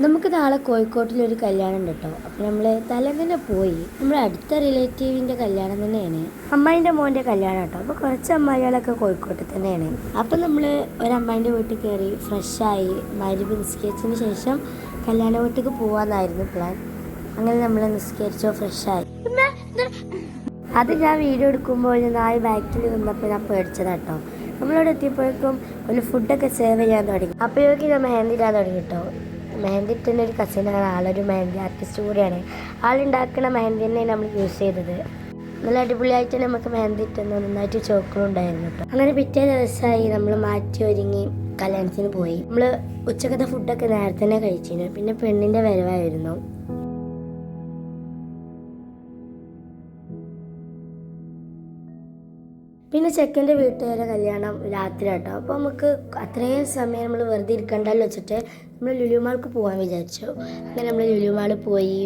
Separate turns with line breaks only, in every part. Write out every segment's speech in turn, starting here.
നമുക്ക് നാളെ കോഴിക്കോട്ടിലൊരു കല്യാണം ഉണ്ട് കേട്ടോ. അപ്പോൾ നമ്മൾ തലേന്ന് പോയി. നമ്മുടെ അടുത്ത റിലേറ്റീവിൻ്റെ കല്യാണം തന്നെയാണ്, അമ്മായിൻ്റെ മോൻ്റെ കല്യാണം കേട്ടോ. അപ്പോൾ കുറച്ച് അമ്മായികളൊക്കെ കോഴിക്കോട്ട് തന്നെയാണ്. അപ്പോൾ നമ്മൾ ഒരമ്മായിൻ്റെ വീട്ടിൽ കയറി ഫ്രഷായി മഗ്‌രിബ് നിസ്കരിച്ചതിന് ശേഷം കല്യാണ വീട്ടിലേക്ക് പോകാമെന്നായിരുന്നു പ്ലാൻ. അങ്ങനെ നമ്മൾ നിസ്കരിച്ചോ ഫ്രഷായി. അത് ഞാൻ വീഡിയോ എടുക്കുമ്പോൾ നായ ബാക്കിൽ നിന്നപ്പോൾ ഞാൻ പേടിച്ചതാട്ടോ. നമ്മളവിടെ എത്തിയപ്പോഴേക്കും ഒരു ഫുഡൊക്കെ സെർവ് ചെയ്യാൻ തുടങ്ങി. അപ്പോഴേക്കും ഞാൻ മെഹന്തി ഇടാൻ തുടങ്ങി കേട്ടോ. മെഹന്തി ഇട്ടുന്ന ഒരു കസിനാണ്, ആളൊരു മെഹന്തി ആർട്ടിസ്റ്റ് കൂടിയാണ്. ആളുണ്ടാക്കുന്ന മെഹന്തി തന്നെ നമ്മൾ യൂസ് ചെയ്തത്. നല്ല അടിപൊളിയായിട്ട് നമുക്ക് മെഹന്തി ഇട്ടുന്ന നന്നായിട്ട് ചോക്കളും ഉണ്ടായിരുന്നു കേട്ടോ. അങ്ങനെ പിറ്റേ ദിവസമായി നമ്മൾ മാറ്റി ഒരുങ്ങി കല്യാണത്തിന് പോയി. നമ്മൾ ഉച്ചക്കത്തെ ഫുഡൊക്കെ നേരത്തെ തന്നെ കഴിച്ചിരുന്നു. പിന്നെ പെണ്ണിൻ്റെ വരവായിരുന്നു. പിന്നെ ചെക്കൻ്റെ വീട്ടുകാരുടെ കല്യാണം രാത്രി കേട്ടോ. അപ്പോൾ നമുക്ക് അത്രയും സമയം നമ്മൾ വെറുതെ ഇരിക്കണ്ടല്ലോ വെച്ചിട്ട് നമ്മൾ ലുലു മാൾക്ക് പോകാൻ വിചാരിച്ചു. അങ്ങനെ നമ്മൾ ലുലു മാളിൽ പോയി.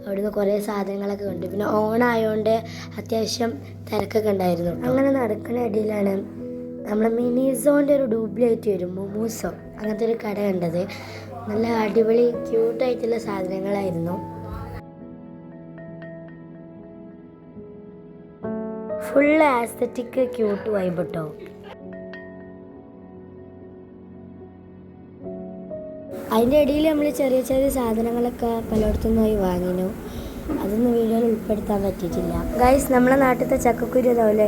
അവിടുന്ന് കുറേ സാധനങ്ങളൊക്കെ കണ്ടു. പിന്നെ ഓണായതുകൊണ്ട് അത്യാവശ്യം തിരക്കൊക്കെ ഉണ്ടായിരുന്നു. അങ്ങനെ നടക്കുന്ന ഇടയിലാണ് നമ്മളെ മിനിസോൻ്റെ ഒരു ഡ്യൂപ്ലിക്കേറ്റ് വരും, മൊമൂസോ അങ്ങനത്തെ ഒരു കട കണ്ടത്. നല്ല അടിപൊളി ക്യൂട്ടായിട്ടുള്ള സാധനങ്ങളായിരുന്നു. ഫുള്ള് ആസ്തറ്റിക് ക്യൂട്ട് വൈബ് കേട്ടോ. അതിൻ്റെ ഇടയിൽ നമ്മൾ ചെറിയ ചെറിയ സാധനങ്ങളൊക്കെ പലയിടത്തുനിന്ന് പോയി വാങ്ങിനു. അതൊന്നും വീഡിയോയിൽ ഉൾപ്പെടുത്താൻ പറ്റിയിട്ടില്ല. ഗൈസ്, നമ്മളെ നാട്ടിലത്തെ ചക്കക്കുരു അതുപോലെ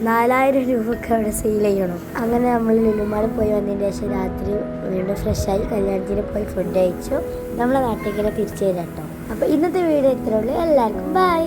4000 രൂപയ്ക്ക് അവിടെ സെയിൽ ചെയ്യണം. അങ്ങനെ നമ്മൾ ലുലുമാളിൽ പോയി വന്നതിന് ശേഷം രാത്രി വീണ്ടും ഫ്രഷായി കല്യാണത്തിന് പോയി ഫുഡ് കഴിച്ചു. നമ്മളെ നാട്ടിലേക്ക് തിരിച്ചു തരാം കേട്ടോ. അപ്പോൾ ഇന്നത്തെ വീഡിയോ ഇത്രയേ ഉള്ളൂ. എല്ലാവർക്കും ബൈ.